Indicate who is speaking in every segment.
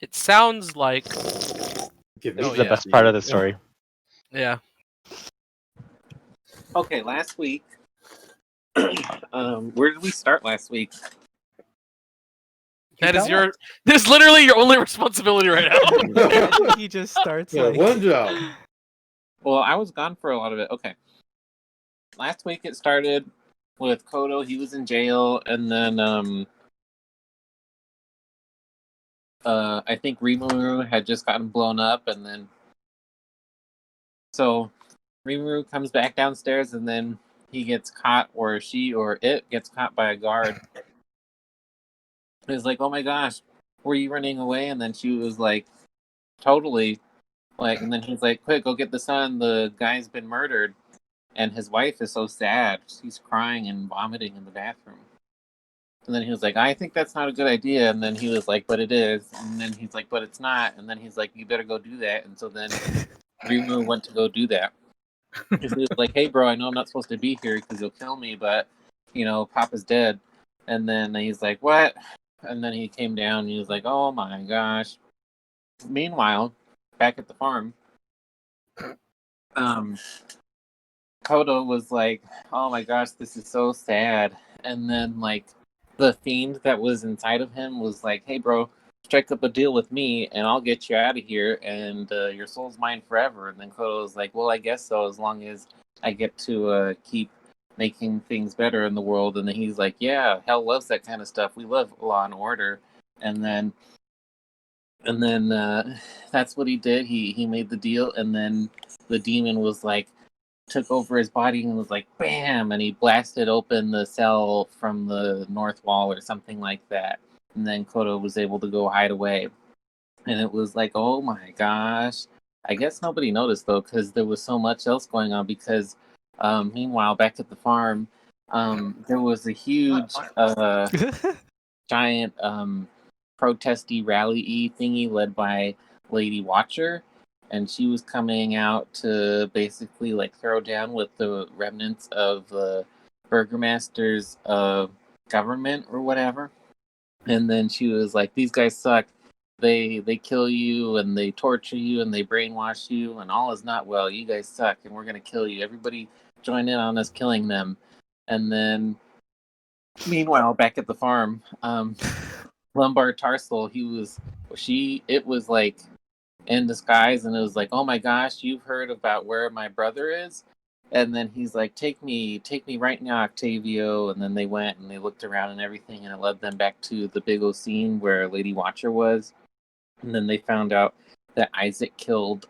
Speaker 1: It sounds like...
Speaker 2: Give
Speaker 3: This
Speaker 2: me
Speaker 3: is the best part of the story.
Speaker 1: Yeah.
Speaker 4: Okay, last week. Where did we start last week?
Speaker 1: That is your... This is literally your only responsibility right now.
Speaker 5: I think he just starts
Speaker 2: Yeah,
Speaker 5: like...
Speaker 2: one job.
Speaker 4: Well, I was gone for a lot of it. Okay. Last week it started with Koto. He was in jail, and then I think Rimaru had just gotten blown up, and then so Rimaru comes back downstairs, and then he gets caught, or she or it gets caught by a guard. It's like, oh my gosh, were you running away? And then she was like, totally. Like, and then he's like, quick, go get the son. The guy's been murdered. And his wife is so sad. She's crying and vomiting in the bathroom. And then he was like, I think that's not a good idea. And then he was like, but it is. And then he's like, but it's not. And then he's like, you better go do that. And so then Rimu went to go do that. He was like, hey, bro, I know I'm not supposed to be here because you'll kill me, but, you know, Papa's dead. And then he's like, what? And then he came down and he was like, oh my gosh. Meanwhile, back at the farm, Koto was like, oh my gosh, this is so sad. And then, like, the fiend that was inside of him was like, hey, bro, strike up a deal with me and I'll get you out of here and your soul's mine forever. And then Koto was like, well, I guess so, as long as I get to keep making things better in the world. And then he's like, yeah, hell loves that kind of stuff. We love law and order. And then that's what he did. He made the deal, and then the demon was like, took over his body and was like, bam, and he blasted open the cell from the north wall or something like that. And then Koto was able to go hide away. And it was like, oh my gosh. I guess nobody noticed, though, because there was so much else going on. Because meanwhile, back at the farm, there was a huge, giant protesty rally-y thingy led by Lady Watcher. And she was coming out to basically like throw down with the remnants of the Burgermaster's government or whatever. And then she was like, these guys suck. They kill you and they torture you and they brainwash you and all is not well. You guys suck and we're going to kill you. Everybody join in on us killing them. And then meanwhile, back at the farm, Lumbar Tarsal, it was like in disguise, and it was like, oh my gosh, you've heard about where my brother is? And then he's like, take me right now, Octavio. And then they went and they looked around and everything, and it led them back to the big old scene where Lady Watcher was. And then they found out that Isaac killed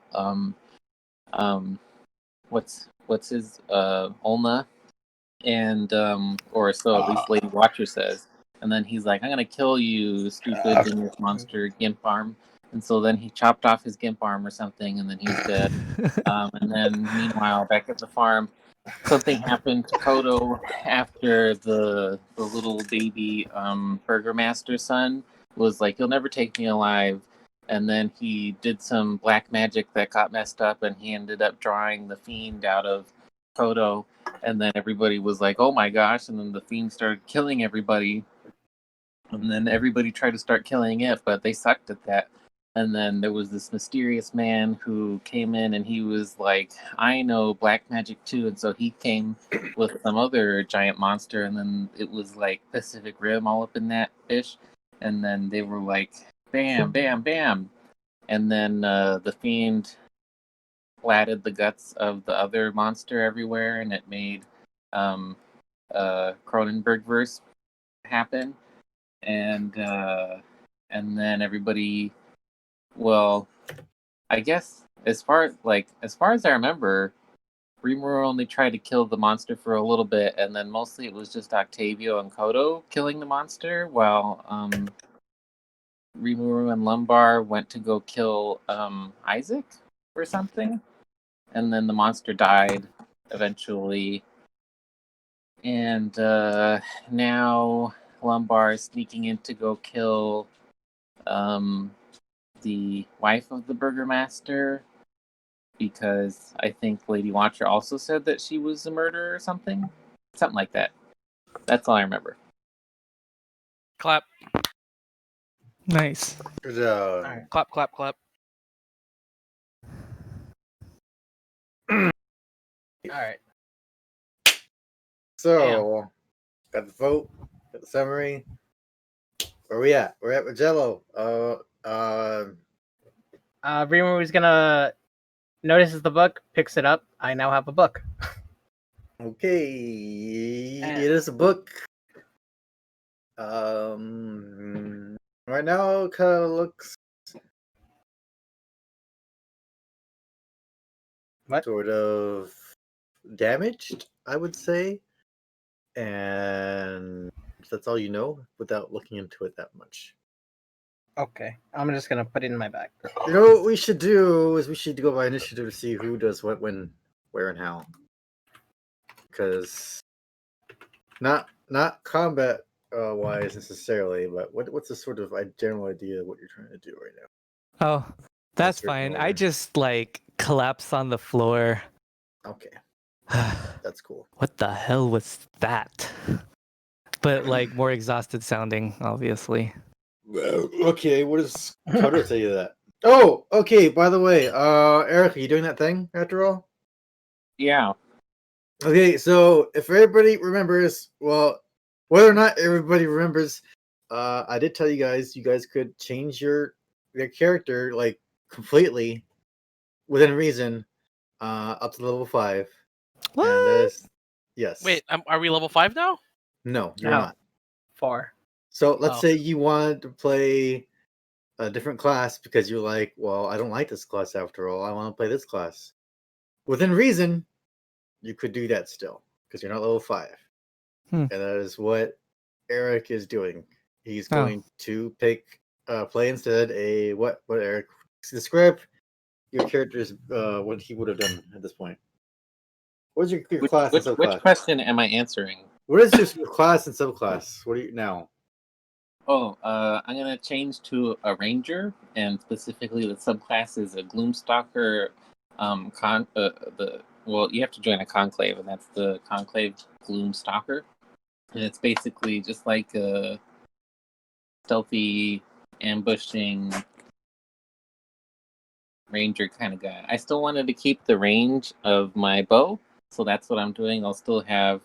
Speaker 4: what's his Ulna, and or so at least Lady Watcher says. And then he's like, I'm gonna kill you, stupid dingus monster gimp arm. And so then he chopped off his gimp arm or something, and then he's dead. And then meanwhile, back at the farm, something happened to Koto after the little baby Burgermaster son was like, you'll never take me alive. And then he did some black magic that got messed up, and he ended up drawing the fiend out of Koto. And then everybody was like, oh my gosh. And then the fiend started killing everybody. And then everybody tried to start killing it, but they sucked at that. And then there was this mysterious man who came in and he was like, I know black magic too. And so he came with some other giant monster. And then it was like Pacific Rim all up in that fish. And then they were like, bam, bam, bam. And then the fiend splatted the guts of the other monster everywhere. And it made Cronenberg verse happen. And then everybody... Well, I guess as far as I remember, Rimaru only tried to kill the monster for a little bit, and then mostly it was just Octavio and Koto killing the monster, while Rimaru and Lumbar went to go kill Isaac or something, and then the monster died eventually. And now Lumbar is sneaking in to go kill the wife of the Burgermaster, because I think Lady Watcher also said that she was a murderer or something like that. That's all I remember.
Speaker 1: Clap.
Speaker 2: Nice.
Speaker 3: Good job.
Speaker 5: Alright.
Speaker 1: Clap, clap, clap.
Speaker 5: Alright.
Speaker 3: So, got the vote, got the summary. Where we at? We're at with Jello.
Speaker 5: Rimaru's gonna notices the book, picks it up. I now have a book.
Speaker 3: Okay, it is a book. Right now, kind of looks
Speaker 5: What?
Speaker 3: sort of damaged, I would say, and that's all you know without looking into it that much.
Speaker 5: Okay. I'm just gonna put it in my bag.
Speaker 3: You know what we should do is we should go by initiative to see who does what, when, where, and how. Because not combat wise necessarily, but what's the sort of general idea of what you're trying to do right now?
Speaker 2: Oh, that's
Speaker 3: certain
Speaker 2: fine.
Speaker 3: order.
Speaker 2: I just like collapse on the floor.
Speaker 3: Okay,
Speaker 2: What
Speaker 3: that's cool.
Speaker 2: the hell was that? But like more exhausted sounding, obviously.
Speaker 3: Well, okay, what does Koto tell you that? Oh, okay, by the way, Eric, are you doing that thing after all?
Speaker 4: Yeah.
Speaker 3: Okay, so if everybody remembers, well, whether or not everybody remembers, I did tell you guys could change your character like completely within reason, up to level 5.
Speaker 2: What?
Speaker 3: And that is yes.
Speaker 1: Wait, are we level 5 now?
Speaker 3: No, you're
Speaker 5: No.
Speaker 3: not.
Speaker 5: 4.
Speaker 3: So let's
Speaker 1: Oh.
Speaker 3: say you wanted to play a different class because you're like, well, I don't like this class after all. I want to play this class. Within reason, you could do that still because you're not level 5.
Speaker 2: Hmm.
Speaker 3: And that is what Eric is doing. He's
Speaker 2: Oh.
Speaker 3: going to play instead a what Eric describe your character's what he would have done at this point. What is your class and
Speaker 4: Which
Speaker 3: subclass?
Speaker 4: question am I answering?
Speaker 3: What is your class and subclass? What are you now?
Speaker 4: Oh, I'm gonna change to a ranger, and specifically the subclass is a gloomstalker. You have to join a conclave, and that's the conclave gloomstalker, and it's basically just like a stealthy, ambushing ranger kind of guy. I still wanted to keep the range of my bow, so that's what I'm doing. I'll still have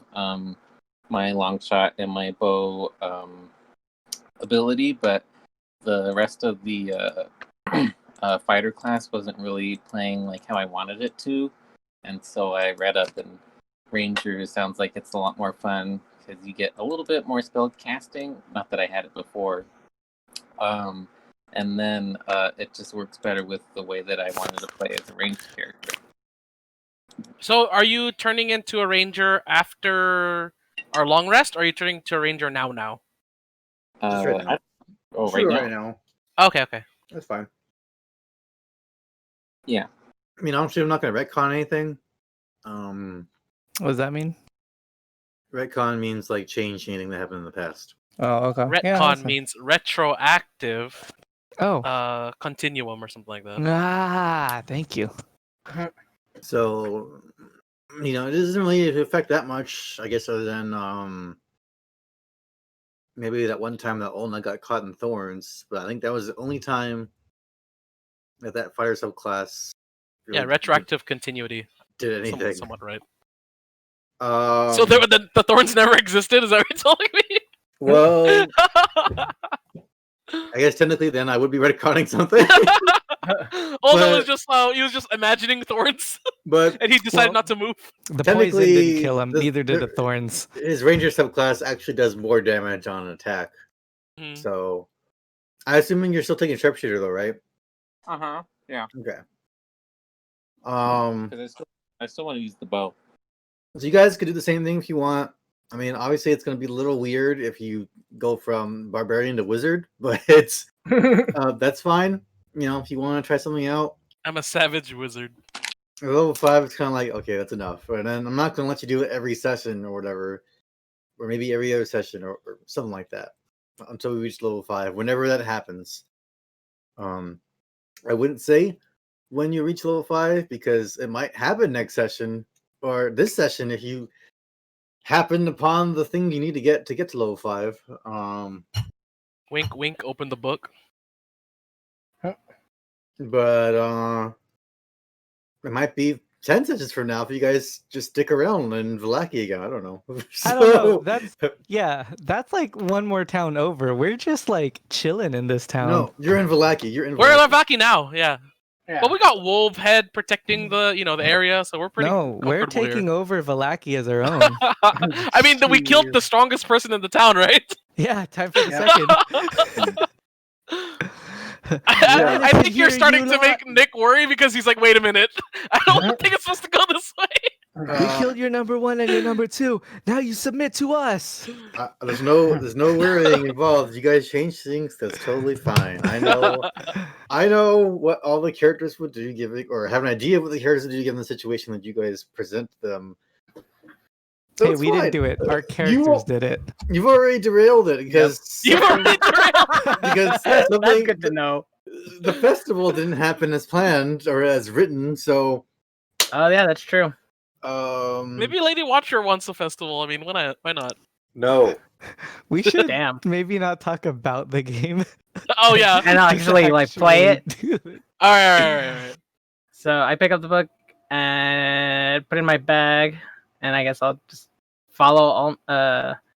Speaker 4: my long shot and my bow ability, but the rest of the fighter class wasn't really playing like how I wanted it to, and so I read up, and ranger sounds like it's a lot more fun because you get a little bit more spell casting. Not that I had it before, and then it just works better with the way that I wanted to play as a ranged character.
Speaker 1: So, are you turning into a ranger after our long rest, or are you turning to a ranger now?
Speaker 3: Just right now.
Speaker 4: Right
Speaker 3: Sure,
Speaker 4: now.
Speaker 3: right now.
Speaker 1: Okay.
Speaker 3: That's fine.
Speaker 4: Yeah.
Speaker 3: I mean, honestly, I'm not going to retcon anything.
Speaker 2: What does that mean?
Speaker 3: Retcon means like change anything that happened in the past.
Speaker 2: Oh, okay.
Speaker 1: Retcon
Speaker 2: Yeah, that's fine.
Speaker 1: means retroactive
Speaker 2: Oh.
Speaker 1: continuum or something like that.
Speaker 2: Ah, thank you.
Speaker 3: So, it doesn't really affect that much, I guess, other than maybe that one time that Ulna got caught in thorns. But I think that was the only time that fire subclass
Speaker 1: Yeah, retroactive continuity.
Speaker 3: did anything.
Speaker 1: Somewhat right.
Speaker 3: So
Speaker 1: So the thorns never existed? Is that what you're telling me?
Speaker 3: well, I guess technically then I would be retconning something.
Speaker 1: Although he was just imagining thorns,
Speaker 3: But
Speaker 1: and he decided not to move.
Speaker 2: The poison
Speaker 3: technically,
Speaker 2: didn't kill him. Neither did the thorns.
Speaker 3: his ranger subclass actually does more damage on an attack.
Speaker 1: Mhm.
Speaker 3: So, I'm assuming you're still taking sharpshooter though, right?
Speaker 4: Yeah.
Speaker 3: Okay.
Speaker 4: Because I still want to use the bow.
Speaker 3: So you guys could do the same thing if you want. I mean, obviously it's going to be a little weird if you go from barbarian to wizard, but it's that's fine. If you want to try something out.
Speaker 1: I'm a savage wizard.
Speaker 3: At level 5, it's kind of like, okay, that's enough. And then I'm not going to let you do it every session or whatever, or maybe every other session or something like that until we reach level 5. Whenever that happens, I wouldn't say when you reach level 5 because it might happen next session or this session if you happen upon the thing you need to get to level 5.
Speaker 1: Wink, wink. Open the book.
Speaker 3: but it might be 10 sessions from now if you guys just stick around in Vallaki again. I don't know.
Speaker 2: I don't know. That's like one more town over. We're just like chilling in this town.
Speaker 3: No, you're in Vallaki. You're in.
Speaker 1: We're in
Speaker 3: Vallaki.
Speaker 1: Lavaki now. Yeah.
Speaker 5: Yeah.
Speaker 1: But we got Wolf Head protecting the the area, so we're pretty.
Speaker 2: No, we're
Speaker 1: comfortable
Speaker 2: taking
Speaker 1: here.
Speaker 2: over Vallaki as our own.
Speaker 1: I mean, we killed the strongest person in the town, right?
Speaker 2: Yeah, time for the second.
Speaker 1: I think you're starting to make Nick worry because he's like, wait a minute, I don't think it's supposed to go this way.
Speaker 2: We killed your number 1 and your number 2. Now you submit to us.
Speaker 3: There's no worrying involved. You guys change things. That's totally fine. I know what all the characters would do, or have an idea of what the characters would do given the situation that you guys present them. So
Speaker 2: Hey,
Speaker 3: it's
Speaker 2: we
Speaker 3: fine.
Speaker 2: didn't do it. Our characters did it.
Speaker 3: You've already derailed it because
Speaker 1: You've already
Speaker 3: because
Speaker 5: That's
Speaker 3: something,
Speaker 5: good to know.
Speaker 3: the festival didn't happen as planned or as written. So
Speaker 5: Oh yeah, that's true.
Speaker 1: Maybe Lady Watcher wants a festival. I mean, why not?
Speaker 3: no.
Speaker 2: We should
Speaker 5: Damn.
Speaker 2: maybe not talk about the game.
Speaker 1: Oh yeah.
Speaker 5: And I'll actually like play it.
Speaker 2: do it.
Speaker 1: All right.
Speaker 5: So I pick up the book and put it in my bag, and I guess I'll just follow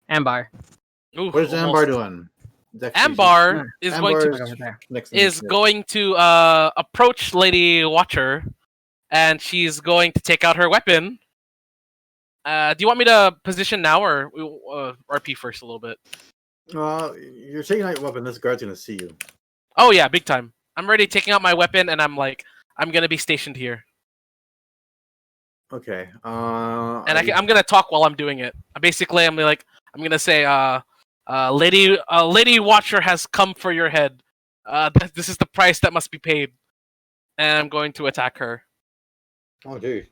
Speaker 5: Ambar.
Speaker 1: Ooh,
Speaker 3: What is Ambar
Speaker 1: almost.
Speaker 3: doing? It's actually-
Speaker 1: Ambar is going
Speaker 3: Ambar's
Speaker 1: to
Speaker 5: Over there.
Speaker 3: next
Speaker 1: going to approach Lady Watcher, and she's going to take out her weapon. Do you want me to position now or RP first a little bit?
Speaker 3: You're taking out your weapon. This guard's gonna see you.
Speaker 1: Oh yeah, big time. I'm already taking out my weapon, and I'm gonna be stationed here,
Speaker 3: Okay.
Speaker 1: and I'm gonna talk while I'm doing it. Basically, I'm gonna say, Lady Watcher has come for your head. This is the price that must be paid, and I'm going to attack her.
Speaker 3: Oh, dude.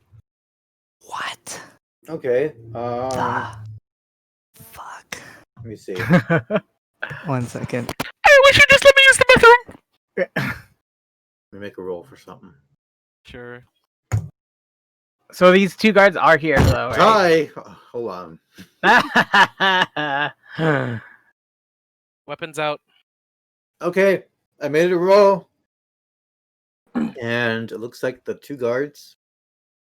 Speaker 2: What
Speaker 3: Okay.
Speaker 2: the fuck?
Speaker 3: Let me see.
Speaker 2: 1 second.
Speaker 1: Hey, we should just let me use the bathroom.
Speaker 3: Let me make a roll for something.
Speaker 1: Sure.
Speaker 5: So these two guards are here, though, right?
Speaker 3: Hi. Hold on.
Speaker 1: Weapons out.
Speaker 3: Okay. I made it a roll. And it looks like the two guards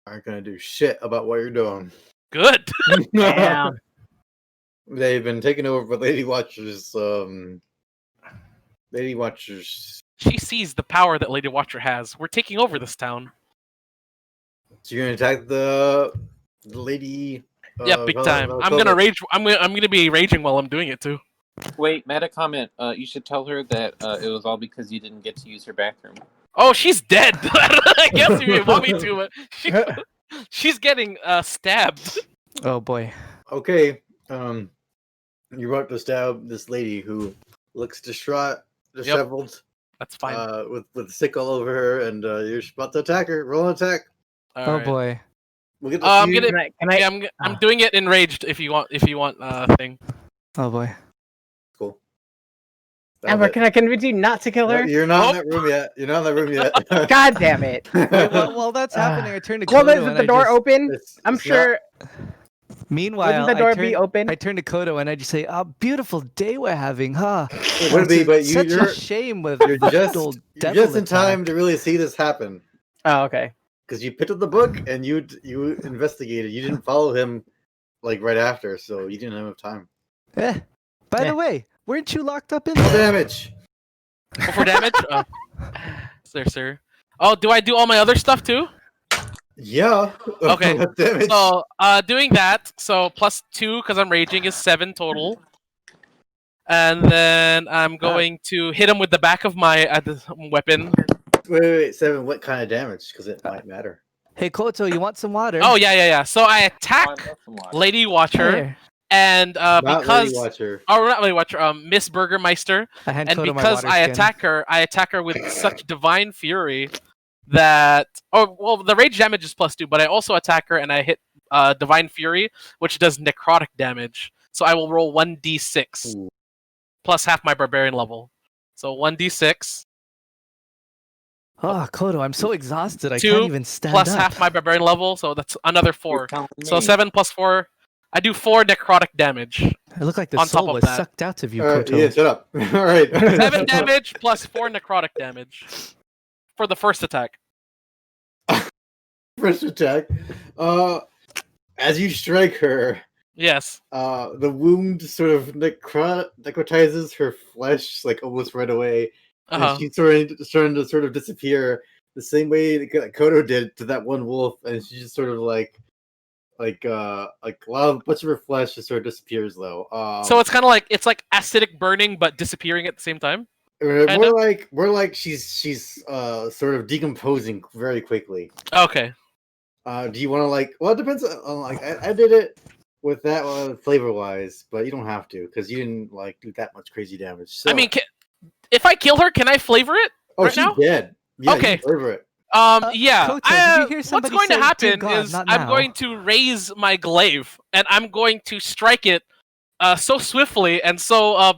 Speaker 3: aren't gonna do shit about what you're doing.
Speaker 1: Good.
Speaker 5: Damn.
Speaker 3: They've been taken over by Lady Watcher's. Lady Watcher's.
Speaker 1: She sees the power that Lady Watcher has. We're taking over this town.
Speaker 3: So you're gonna attack the lady.
Speaker 1: Yeah, big time. I'm gonna rage. I'm gonna be raging while I'm doing it too.
Speaker 4: Wait, meta comment. You should tell her that it was all because you didn't get to use her bathroom.
Speaker 1: Oh, she's dead. I guess you want me to. But she's getting stabbed.
Speaker 2: Oh boy.
Speaker 3: Okay. You're about to stab this lady who looks distraught, disheveled,
Speaker 1: That's fine.
Speaker 3: with sick all over her, and you're about to attack her. Roll an attack.
Speaker 1: All
Speaker 2: Oh
Speaker 1: right.
Speaker 2: boy.
Speaker 3: We'll get the
Speaker 1: I'm
Speaker 3: feud.
Speaker 1: gonna.
Speaker 5: Can I?
Speaker 1: Yeah, I'm doing it enraged. If you want thing.
Speaker 2: Oh boy.
Speaker 3: Cool.
Speaker 5: Amber, can I convince you not to kill her?
Speaker 3: You're not in that room yet. You're not in that room yet.
Speaker 5: God damn it!
Speaker 2: Wait, while that's happening, I turn to
Speaker 5: Well,
Speaker 2: Koto
Speaker 5: isn't
Speaker 2: and
Speaker 5: the
Speaker 2: I
Speaker 5: door
Speaker 2: just...
Speaker 5: open?
Speaker 3: It's
Speaker 5: I'm
Speaker 3: not-
Speaker 5: sure.
Speaker 2: Meanwhile,
Speaker 5: Wouldn't the door be open?
Speaker 2: I turn to Koto and I just say, "Oh, beautiful day we're having, huh?"
Speaker 3: It would be, but
Speaker 2: Such
Speaker 3: you're
Speaker 2: a shame with
Speaker 3: you're just
Speaker 2: old
Speaker 3: you're
Speaker 2: devil
Speaker 3: just in time
Speaker 2: attack.
Speaker 3: to really see this happen
Speaker 5: Oh, okay.
Speaker 3: because you picked up the book and you investigated. You didn't follow him like right after, so you didn't have enough time.
Speaker 2: By
Speaker 5: Yeah.
Speaker 2: the way, weren't you locked up in
Speaker 3: Roll
Speaker 2: there?
Speaker 3: damage.
Speaker 1: Oh, for damage. Sir. Oh, do I do all my other stuff too?
Speaker 3: Yeah.
Speaker 1: Okay,
Speaker 3: What damage?
Speaker 1: So, doing that, so +2 because I'm raging is 7 total, and then I'm going to hit him with the back of my weapon.
Speaker 3: Wait, 7. What kind of damage? Because it might matter.
Speaker 2: Hey Koto, you want some water?
Speaker 1: Oh yeah. So I attack
Speaker 4: Oh, I love some water.
Speaker 1: Lady Watcher,
Speaker 2: Here.
Speaker 1: and
Speaker 3: Not
Speaker 1: because
Speaker 3: Lady Watcher.
Speaker 1: oh, not Lady Watcher, Miss Burgermeister,
Speaker 2: I hand
Speaker 1: and
Speaker 2: Koto my
Speaker 1: because
Speaker 2: water
Speaker 1: I
Speaker 2: skin.
Speaker 1: attack her with such divine fury that the rage damage is +2, but I also attack her and I hit divine fury, which does necrotic damage. So I will roll 1d6
Speaker 3: Ooh.
Speaker 1: plus half my barbarian level. So 1d6
Speaker 2: Oh, Koto, I'm so exhausted. I
Speaker 1: 2
Speaker 2: can't even stand
Speaker 1: plus
Speaker 2: up.
Speaker 1: half my barbarian level, so that's another
Speaker 4: You're
Speaker 1: 4.
Speaker 4: telling
Speaker 1: So
Speaker 4: me.
Speaker 1: 7 plus 4. I do 4 necrotic damage.
Speaker 2: I look like the
Speaker 1: on top
Speaker 2: soul
Speaker 1: of
Speaker 2: was
Speaker 1: that.
Speaker 2: sucked out of you,
Speaker 3: All right,
Speaker 2: Koto.
Speaker 3: yeah, shut up. All right.
Speaker 1: 7 damage plus 4 necrotic damage. for the first attack?
Speaker 3: First attack. As you strike her,
Speaker 1: Yes.
Speaker 3: the wound sort of necrotizes her flesh like almost right away,
Speaker 1: Uh-huh.
Speaker 3: and she's starting to sort of disappear the same way that Koto did to that one wolf, and she just sort of like a bunch of her flesh just sort of disappears though.
Speaker 1: So it's kind of like acidic burning, but disappearing at the same time.
Speaker 3: more like she's sort of decomposing very quickly.
Speaker 1: Okay.
Speaker 3: Do you want to well, it depends on I did it with that one flavor wise, but you don't have to because you didn't do that much crazy damage. So,
Speaker 1: I mean, if I kill her, can I flavor it?
Speaker 3: oh,
Speaker 1: right
Speaker 3: she's
Speaker 1: now?
Speaker 3: dead. Yeah,
Speaker 1: Okay.
Speaker 3: you can flavor it.
Speaker 1: Yeah.
Speaker 2: Koto, did you hear
Speaker 1: What's
Speaker 2: somebody
Speaker 1: going to
Speaker 2: say,
Speaker 1: happen
Speaker 2: "Dear God,
Speaker 1: is
Speaker 2: not
Speaker 1: I'm
Speaker 2: now"?
Speaker 1: going to raise my glaive and I'm going to strike it so swiftly and so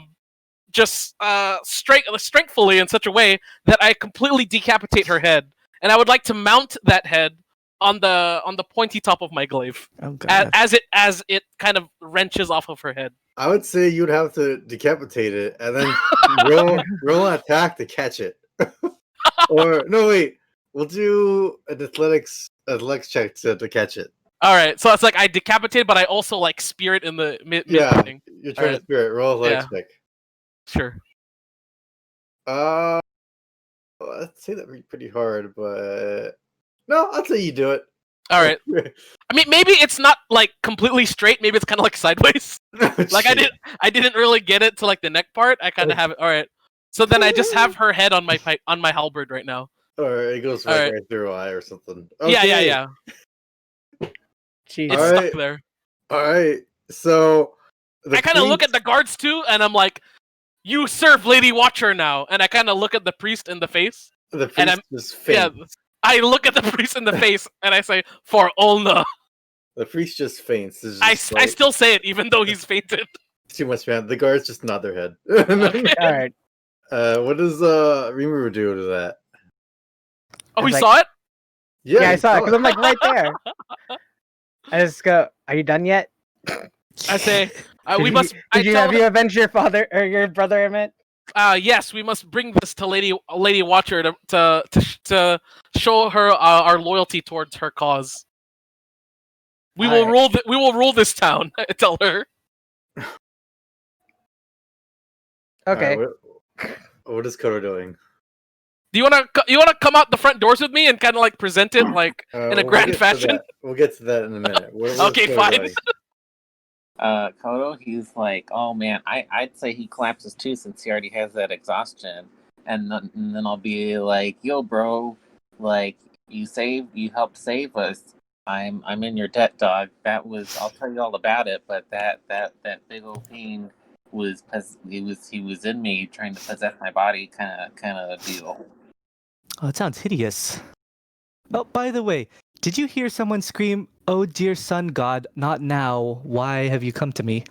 Speaker 1: just strengthfully in such a way that I completely decapitate her head. And I would like to mount that head on the pointy top of my glaive
Speaker 2: Oh God.
Speaker 1: as it kind of wrenches off of her head.
Speaker 3: I would say you'd have to decapitate it and then roll an attack to catch it. Or no, wait, we'll do an athletics check to catch it.
Speaker 1: All right, so it's like I decapitate, but I also spear it in the mid.
Speaker 3: Yeah, you're trying
Speaker 1: Alright.
Speaker 3: to spirit. Roll athletics check.
Speaker 1: Sure.
Speaker 3: I'd say that'd be pretty hard, but no, I'll say you do it.
Speaker 1: All right. I mean, maybe it's not completely straight. Maybe it's kind of sideways. I didn't really get it to the neck part. I kind of have it. All right. So then I just have her head on my halberd right now.
Speaker 3: Or it goes right through her eye or something.
Speaker 1: Yeah.
Speaker 5: Jeez.
Speaker 1: It's
Speaker 3: Alright.
Speaker 1: stuck there.
Speaker 3: All right. So
Speaker 1: I kind of look at the guards too, and I'm like, "You serve Lady Watcher now." And I kind of look at the priest in the face.
Speaker 3: the
Speaker 1: and
Speaker 3: priest just faints.
Speaker 1: Yeah, I look at the priest in the face, and I say, "For Ulna."
Speaker 3: The priest just faints. It's
Speaker 1: I
Speaker 3: just
Speaker 1: still say it, even though he's fainted.
Speaker 3: too much, man. The guards just nod their head.
Speaker 1: Okay.
Speaker 5: All right.
Speaker 3: What does Rimaru do to that?
Speaker 1: Oh,
Speaker 5: It's
Speaker 1: he
Speaker 5: like-
Speaker 1: saw it?
Speaker 5: Yeah, I saw it because I'm right there. I just go, "Are you done yet?"
Speaker 1: I say, "We must."
Speaker 5: Have you avenged your father or your brother? I meant.
Speaker 1: Yes, we must bring this to Lady Watcher to show her our loyalty towards her cause. We will rule this town. I tell her.
Speaker 5: Okay.
Speaker 3: What is Koto doing?
Speaker 1: Do you wanna come out the front doors with me and kind of present it in a
Speaker 3: We'll
Speaker 1: grand
Speaker 3: get to
Speaker 1: fashion?
Speaker 3: that. We'll get to that in a minute. What is
Speaker 1: Okay,
Speaker 3: Koto
Speaker 1: fine.
Speaker 3: doing?
Speaker 4: Koto, he's like, oh man, I'd say he collapses too since he already has that exhaustion, and then I'll be like, yo, bro, you helped save us. I'm in your debt, dog. I'll tell you all about it, but that big old fiend he was in me trying to possess my body, kind of deal.
Speaker 2: Oh, it sounds hideous. Oh, by the way, did you hear someone scream, "Oh dear sun god, not now. Why have you come to me?"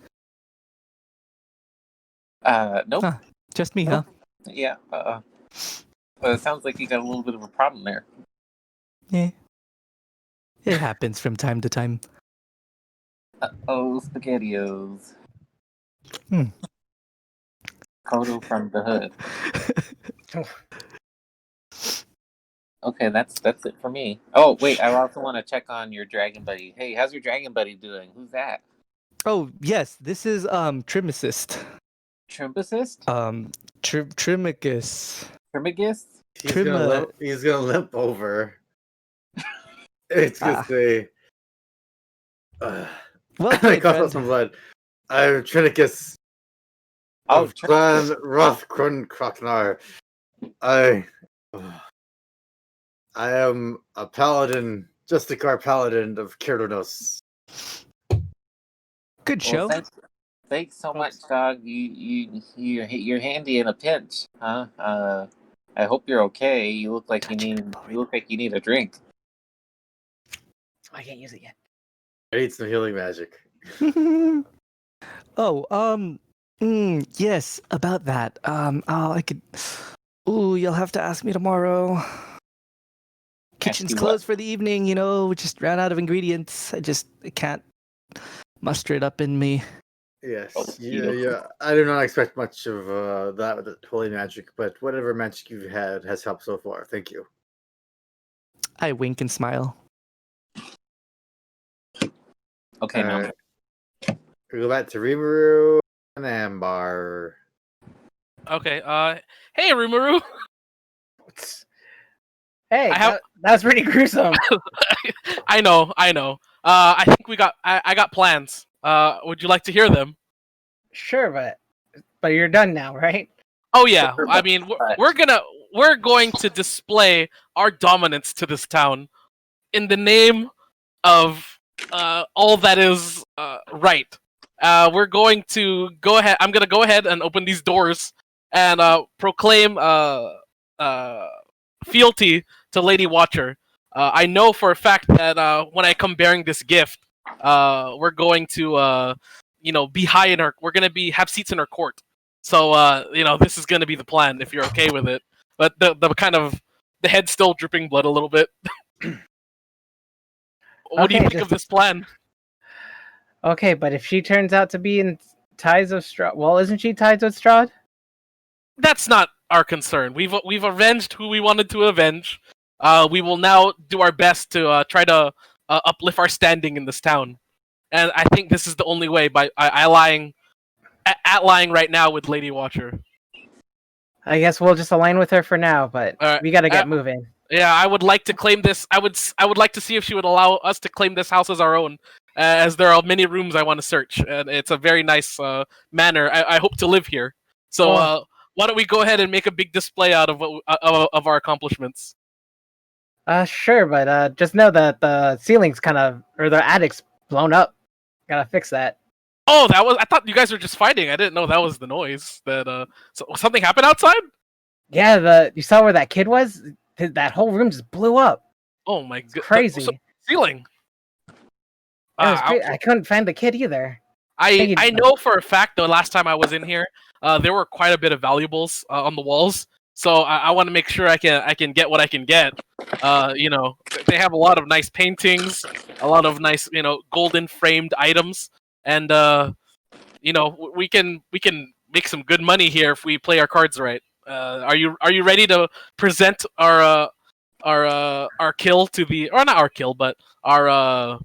Speaker 4: Nope.
Speaker 2: Huh, just me, huh?
Speaker 4: Yeah. It sounds like you got a little bit of a problem there.
Speaker 2: Yeah. It happens from time to time.
Speaker 4: Oh, SpaghettiOs.
Speaker 2: Hmm.
Speaker 4: Koto from the hood. Okay, that's it for me. Oh, wait, I also want to check on your dragon buddy. Hey, how's your dragon buddy doing? Who's that?
Speaker 2: Oh, yes, this is Trimicist.
Speaker 4: Trimbicist?
Speaker 2: Trimicus.
Speaker 4: Trimagist?
Speaker 3: He's gonna limp over. It's gonna say,
Speaker 2: Well
Speaker 3: I
Speaker 2: played,
Speaker 3: coughed out
Speaker 2: friend.
Speaker 3: some blood. I'm Trinicus of Clan Rothkron. I am a paladin, Justicar paladin of Kyrdonos.
Speaker 2: Good show.
Speaker 4: Well, thanks so much, dog. You're handy in a pinch, huh? I hope you're okay. You look like you need a drink.
Speaker 5: I can't use it yet.
Speaker 3: I need some healing magic.
Speaker 2: Oh, yes, about that. I could. Ooh, you'll have to ask me tomorrow. Kitchen's
Speaker 4: you
Speaker 2: closed for the evening. We just ran out of ingredients. I can't muster it up in me.
Speaker 3: Yes,
Speaker 4: Oh,
Speaker 3: yeah. I do not expect much of that with holy magic, but whatever magic you've had has helped so far. Thank you.
Speaker 2: I wink and smile.
Speaker 4: Okay, now.
Speaker 3: Alright. We go back to Rimaru and Ambar.
Speaker 1: Okay. Hey, Rimaru.
Speaker 5: Hey,
Speaker 1: I have-
Speaker 5: that was pretty gruesome.
Speaker 1: I know. I think I got plans. Would you like to hear them?
Speaker 5: Sure, but you're done now, right?
Speaker 1: Oh yeah.
Speaker 4: Sure,
Speaker 1: I mean,
Speaker 4: but-
Speaker 1: we're going to display our dominance to this town in the name of all that is right. We're going to go ahead. I'm gonna go ahead and open these doors and proclaim fealty to Lady Watcher. I know for a fact that when I come bearing this gift, we're going to be high in her. We're gonna have seats in her court. So this is gonna be the plan if you're okay with it. But the kind of the head's still dripping blood a little bit. What do you
Speaker 5: Okay,
Speaker 1: think of this plan?
Speaker 5: Okay, but if she turns out to be in ties of Strahd, well, isn't she tied with Strahd?
Speaker 1: That's not our concern. We've avenged who we wanted to avenge. We will now do our best to try to uplift our standing in this town, and I think this is the only way by allying right now with Lady Watcher.
Speaker 5: I guess we'll just align with her for now, but
Speaker 1: Alright,
Speaker 5: we gotta get moving.
Speaker 1: Yeah, I would like to claim this. I would like to see if she would allow us to claim this house as our own, as there are many rooms I want to search, and it's a very nice manor. I hope to live here. So why don't we go ahead and make a big display out of of our accomplishments?
Speaker 5: Sure, but just know that the ceiling's or the attic's blown up. Gotta fix that.
Speaker 1: Oh, I thought you guys were just fighting. I didn't know that was the noise. That so something happened outside.
Speaker 5: Yeah, you saw where that kid was? That whole room just blew up.
Speaker 1: Oh my god,
Speaker 5: Crazy.
Speaker 1: Ceiling.
Speaker 5: I couldn't find the kid either.
Speaker 1: I know for a fact the last time I was in here, there were quite a bit of valuables on the walls. So I want to make sure I can get what I can get. They have a lot of nice paintings, a lot of nice golden framed items, and we can make some good money here if we play our cards right. Are you ready to present our kill to the, or not our kill, but our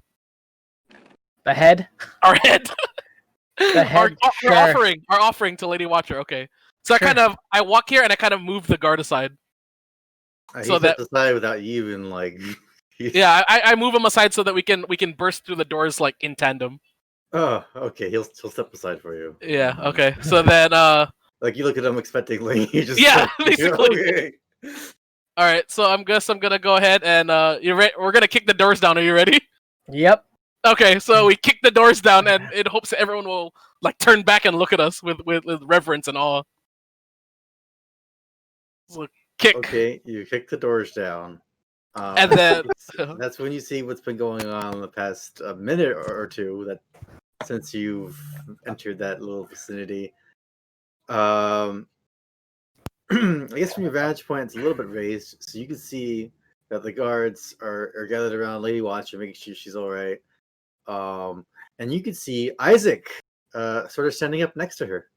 Speaker 5: The head?
Speaker 1: our head.
Speaker 5: The head, sure.
Speaker 1: our offering to Lady Watcher. Okay, so
Speaker 5: Sure.
Speaker 1: I walk here and I kind of move the guard aside.
Speaker 3: He
Speaker 1: So
Speaker 3: stepped aside without you even like.
Speaker 1: Yeah, I move him aside so that we can burst through the doors like in tandem.
Speaker 3: Oh, okay. He'll step aside for you.
Speaker 1: Yeah. Okay. So then
Speaker 3: Like you look at him expectingly. He just
Speaker 1: Yeah, basically.
Speaker 3: Okay.
Speaker 1: all right. So I'm gonna go ahead and we're gonna kick the doors down. Are you ready?
Speaker 5: Yep.
Speaker 1: Okay. So we kick the doors down and in hopes that everyone will like turn back and look at us with reverence and awe. So kick.
Speaker 3: Okay, you kick the doors down.
Speaker 1: And then
Speaker 3: that's when you see what's been going on in the past minute or two that since you've entered that little vicinity. I guess from your vantage point, it's a little bit raised, so you can see that the guards are gathered around Lady Watcher, making sure she's all right. And you can see Isaac sort of standing up next to her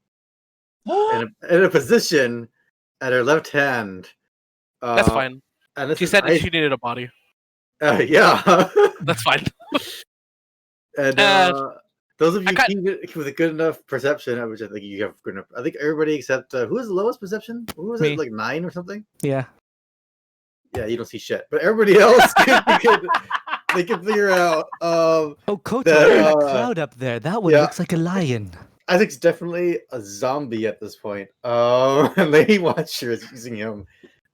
Speaker 3: in a position at her left hand.
Speaker 1: That's fine.
Speaker 3: And this
Speaker 1: She
Speaker 3: is
Speaker 1: said
Speaker 3: Isaac.
Speaker 1: she needed a body.
Speaker 3: Yeah.
Speaker 1: That's fine.
Speaker 3: And those of you with a good enough perception, which I think you have good enough. I think everybody except who has the lowest perception? Who was
Speaker 2: Me.
Speaker 3: it? Like 9 or something?
Speaker 2: Yeah.
Speaker 3: Yeah, you don't see shit. But everybody else they can figure out.
Speaker 2: Oh, Koto,
Speaker 3: That,
Speaker 2: that cloud up there. That one
Speaker 3: yeah.
Speaker 2: looks like a lion.
Speaker 3: Isaac's definitely a zombie at this point. And Lady Watcher is using him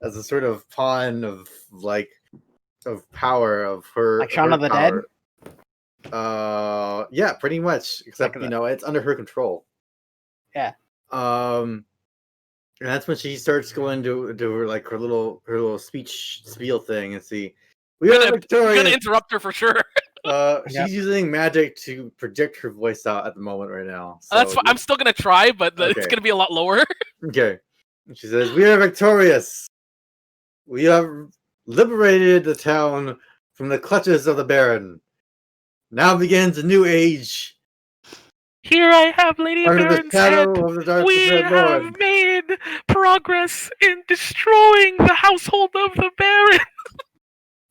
Speaker 3: as a sort of pawn of power of her.
Speaker 5: Like Shaun
Speaker 3: her
Speaker 5: of the Dead?
Speaker 3: Power. Yeah, pretty much. Except it's under her control.
Speaker 5: Yeah.
Speaker 3: And that's when she starts going to her her little spiel thing and see. We are
Speaker 1: I'm
Speaker 3: victorious.
Speaker 1: gonna interrupt her for sure.
Speaker 3: She's using magic to project her voice out at the moment right now. So
Speaker 1: That's fine. I'm still gonna try, but it's
Speaker 3: Okay.
Speaker 1: gonna be a lot lower.
Speaker 3: Okay. She says, "We are victorious. We have liberated the town from the clutches of the Baron. Now begins a new age
Speaker 1: Here I have Lady
Speaker 3: under the
Speaker 1: Baron's
Speaker 3: shadow
Speaker 1: head.
Speaker 3: of the dark
Speaker 1: We
Speaker 3: Red
Speaker 1: have
Speaker 3: Lord."
Speaker 1: made progress in destroying the household of the Baron.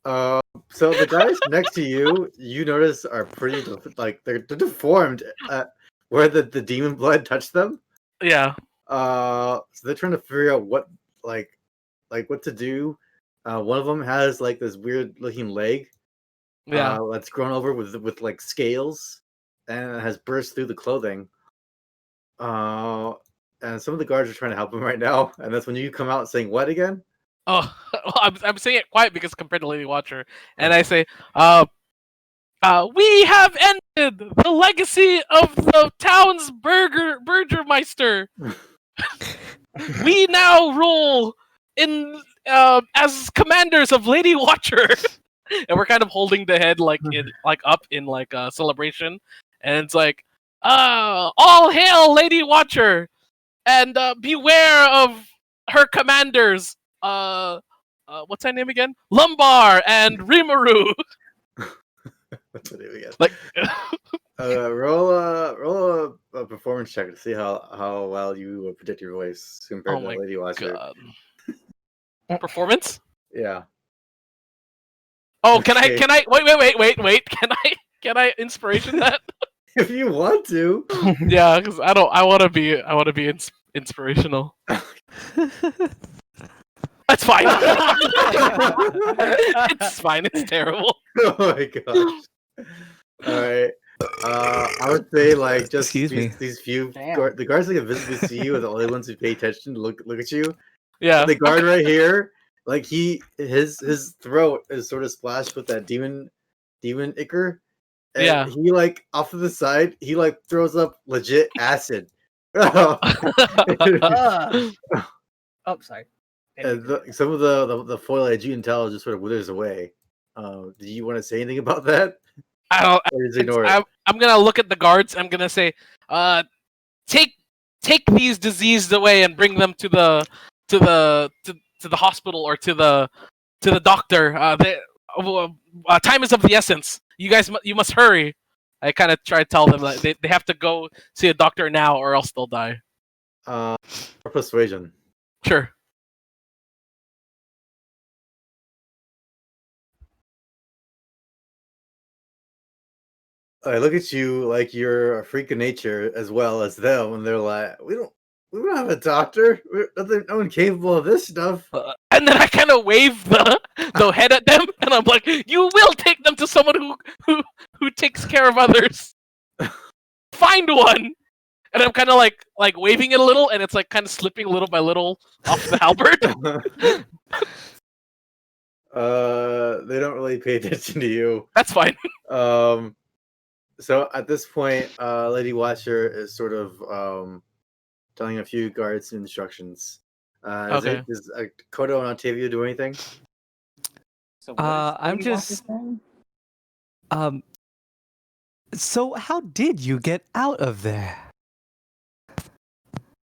Speaker 3: So the guys next to you, you notice are pretty like they're deformed. Where the demon blood touched them.
Speaker 1: Yeah.
Speaker 3: So they're trying to figure out what like what to do. One of them has like this weird looking leg.
Speaker 1: Yeah.
Speaker 3: That's grown over with like scales, and has burst through the clothing. And some of the guards are trying to help him right now, and that's when you come out saying what again?
Speaker 1: Oh, well, I'm saying it quiet because compared to Lady Watcher, and I say, we have ended the legacy of the town's Burgermeister. We now rule in as commanders of Lady Watcher, and we're kind of holding the head like up in like a celebration, and it's like, all hail Lady Watcher, and beware of her commanders. What's her name again? Lumbar and Rimaru.
Speaker 3: What's the name again?
Speaker 1: Like,
Speaker 3: roll a performance check to see how well you predict your voice compared
Speaker 1: oh
Speaker 3: to
Speaker 1: my
Speaker 3: Lady Watcher.
Speaker 1: god. Performance?
Speaker 3: Yeah.
Speaker 1: Oh,
Speaker 3: Okay.
Speaker 1: can I wait. Can I inspiration that?
Speaker 3: If you want to.
Speaker 1: Yeah, because I want to be inspirational. That's fine. It's fine. It's terrible.
Speaker 3: Oh my gosh. All right. I would say like just
Speaker 2: Excuse me.
Speaker 3: these few
Speaker 5: Damn.
Speaker 3: the guards that can visibly see you are the only ones who pay attention to look at you.
Speaker 1: Yeah.
Speaker 3: The guard right here, like his throat is sort of splashed with that demon ichor. And
Speaker 1: Yeah.
Speaker 3: he like off to the side, he like throws up legit acid. Oh,
Speaker 5: Sorry.
Speaker 3: and some of the foliage you can tell just sort of withers away. Do you want to say anything about that?
Speaker 1: I don't.
Speaker 3: Or just ignore it?
Speaker 1: I'm gonna look at the guards. I'm gonna say, take these diseased away and bring them to the hospital or to the doctor. Time is of the essence. You guys, you must hurry. I kind of try to tell them that they have to go see a doctor now, or else they'll die.
Speaker 3: Persuasion.
Speaker 1: Sure.
Speaker 3: I look at you like you're a freak of nature as well as them, and they're like, we don't have a doctor. We're no one capable of this stuff.
Speaker 1: And then I kind of wave the head at them, and I'm like, "You will take them to someone who takes care of others. Find one." And I'm kind of like waving it a little, and it's like kind of slipping little by little off the halberd.
Speaker 3: They don't really pay attention to you.
Speaker 1: That's fine.
Speaker 3: So at this point, Lady Watcher is sort of telling a few guards instructions.
Speaker 1: Okay.
Speaker 3: Does Koto and Octavio do anything?
Speaker 4: So
Speaker 2: I'm just so how did you get out of there?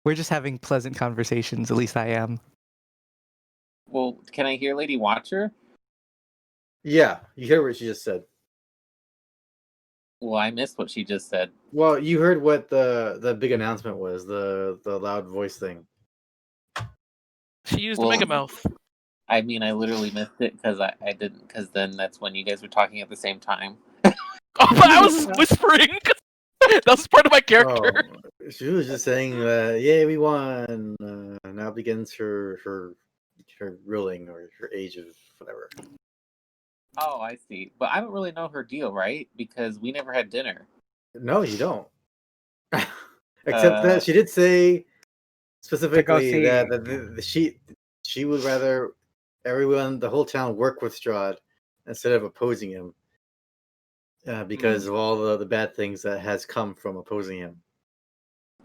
Speaker 2: We're just having pleasant conversations, at least I am.
Speaker 4: Well, can I hear Lady Watcher?
Speaker 3: Yeah, you hear what she just said.
Speaker 4: Well, I missed what she just said.
Speaker 3: Well, you heard what the big announcement was, the loud voice thing.
Speaker 1: She used
Speaker 4: Well,
Speaker 1: the mega mouth.
Speaker 4: I mean, I literally missed it because I didn't, because then that's when you guys were talking at the same time.
Speaker 1: Oh, but I was whispering. That was part of my character.
Speaker 3: Oh, she was just saying that, yay, we won. Now begins her ruling or her age of whatever.
Speaker 4: Oh, I see. But I don't really know her deal, right? Because we never had dinner.
Speaker 3: No, you don't. Except that she did say specifically that she would rather everyone, the whole town, work with Strahd instead of opposing him, because of all the bad things that has come from opposing him.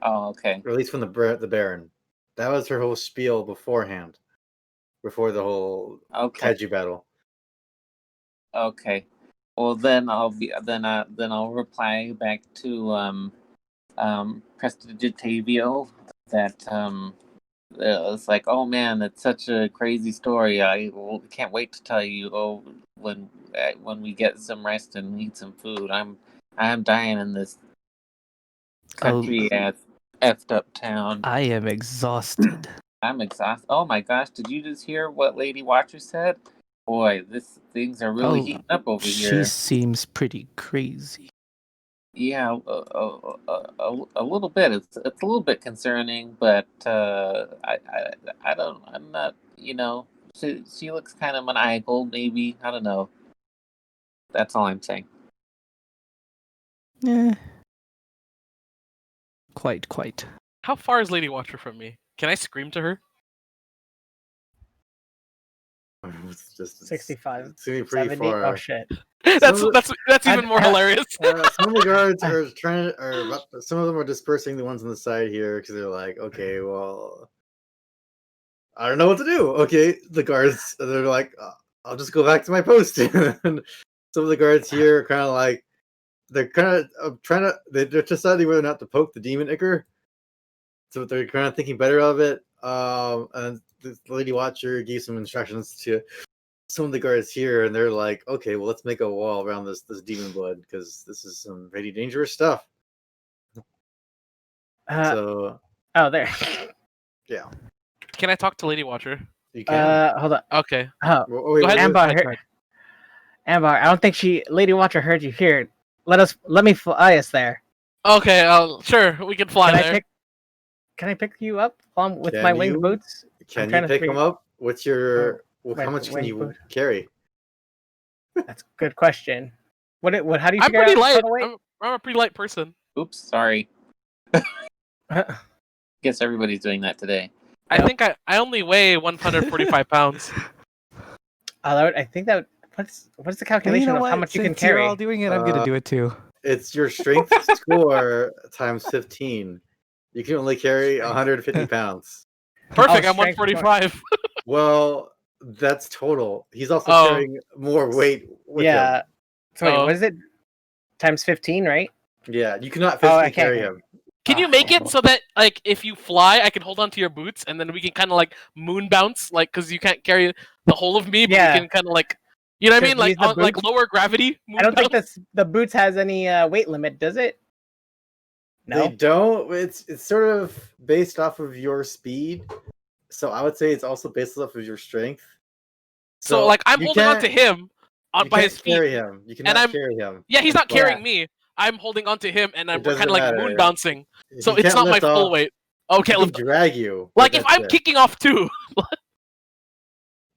Speaker 4: Oh, okay.
Speaker 3: Or at least from the Baron. That was her whole spiel beforehand, before the whole kaiju battle.
Speaker 4: Okay. Well, then I'll reply back to Prestidigitavio that it's like, oh man, it's such a crazy story. I can't wait to tell you. Oh, when we get some rest and eat some food, I'm dying in this country ass effed up town.
Speaker 2: I am exhausted.
Speaker 4: I'm exhausted. Oh my gosh, did you just hear what Lady Watcher said? Boy, things are really heating up over
Speaker 2: She
Speaker 4: here.
Speaker 2: seems pretty crazy.
Speaker 4: Yeah, a little bit. It's a little bit concerning, but I don't. I'm not. She looks kind of maniacal. Maybe I don't know. That's all I'm saying.
Speaker 2: Eh. Quite.
Speaker 1: How far is Lady Watcher from me? Can I scream to her?
Speaker 3: It's just
Speaker 5: 65,
Speaker 3: It's gonna be pretty
Speaker 5: 70.
Speaker 3: far.
Speaker 5: Oh shit.
Speaker 1: That's even more hilarious.
Speaker 3: Some of the guards are trying, some of them are dispersing the ones on the side here because they're like, okay, well, I don't know what to do. Okay, the guards, they're like, I'll just go back to my post. And some of the guards here are kind of like, they're kind of trying to, they're deciding whether or not to poke the demon ichor. So they're kind of thinking better of it. And the Lady Watcher gave some instructions to some of the guards here, and they're like, okay, well, let's make a wall around this demon blood because this is some pretty dangerous stuff. So
Speaker 5: Oh, there.
Speaker 3: yeah,
Speaker 1: Can I talk to Lady Watcher?
Speaker 3: you can.
Speaker 5: Hold on.
Speaker 1: Okay.
Speaker 5: Oh,
Speaker 3: Wait,
Speaker 1: Go ahead.
Speaker 5: Ambar, I don't think Lady Watcher heard you here. Let me fly us there.
Speaker 1: Okay. Sure. We can fly there.
Speaker 5: Can I pick you up with
Speaker 3: Can
Speaker 5: my
Speaker 3: you?
Speaker 5: winged boots?
Speaker 3: Can you pick them up? What's your?
Speaker 5: Wait,
Speaker 3: how much can
Speaker 5: wait,
Speaker 3: you
Speaker 5: boot.
Speaker 3: carry?
Speaker 5: That's a good question. What? How do you?
Speaker 1: I'm
Speaker 5: figure
Speaker 1: pretty
Speaker 5: out
Speaker 1: light.
Speaker 5: how to weight?
Speaker 1: I'm a pretty light person.
Speaker 4: Oops, sorry. Guess everybody's doing that today.
Speaker 1: I think I only weigh 145 pounds.
Speaker 5: I think that. What's the calculation of how much you can
Speaker 2: Since you're
Speaker 5: carry?
Speaker 2: all doing it, I'm gonna do it too.
Speaker 3: It's your strength score times 15. You can only carry 150 pounds.
Speaker 1: Perfect. I'm
Speaker 5: strength
Speaker 1: 145.
Speaker 3: Well, that's total. He's also
Speaker 1: Oh.
Speaker 3: carrying more weight with
Speaker 5: Yeah.
Speaker 3: him.
Speaker 5: So wait,
Speaker 1: Oh.
Speaker 5: what is it? Times 15, right?
Speaker 3: Yeah, you cannot
Speaker 5: I
Speaker 3: physically
Speaker 5: can't
Speaker 3: carry
Speaker 5: carry.
Speaker 3: him.
Speaker 1: Can you make it so that, like, if you fly, I can hold onto your boots, and then we can kind of like moon bounce, like, because you can't carry the whole of me, but
Speaker 5: Yeah.
Speaker 1: we can kind of like, you know what I mean,
Speaker 5: Just
Speaker 1: like
Speaker 5: use the
Speaker 1: like
Speaker 5: boots?
Speaker 1: lower gravity. Moon
Speaker 5: I don't think
Speaker 1: bounce.
Speaker 5: the boots has any weight limit, does it?
Speaker 3: They
Speaker 5: No.
Speaker 3: don't. It's sort of based off of your speed. So I would say it's also based off of your strength.
Speaker 1: So like I'm
Speaker 3: you
Speaker 1: holding onto
Speaker 3: can't-
Speaker 1: him
Speaker 3: you
Speaker 1: by
Speaker 3: can't
Speaker 1: his feet.
Speaker 3: carry him. You cannot
Speaker 1: I'm-
Speaker 3: carry him.
Speaker 1: Yeah, he's not
Speaker 3: But
Speaker 1: carrying me. I'm holding onto him, and we're
Speaker 3: doesn't
Speaker 1: kind of like
Speaker 3: matter.
Speaker 1: moon bouncing.
Speaker 3: If
Speaker 1: So
Speaker 3: you
Speaker 1: it's
Speaker 3: can't
Speaker 1: not my
Speaker 3: lift
Speaker 1: full
Speaker 3: off,
Speaker 1: weight. Okay,
Speaker 3: he can drag you. but
Speaker 1: like if
Speaker 3: that's
Speaker 1: I'm
Speaker 3: it.
Speaker 1: kicking off too.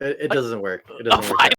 Speaker 3: It doesn't work. It
Speaker 1: Oh,
Speaker 3: doesn't work.
Speaker 1: fine.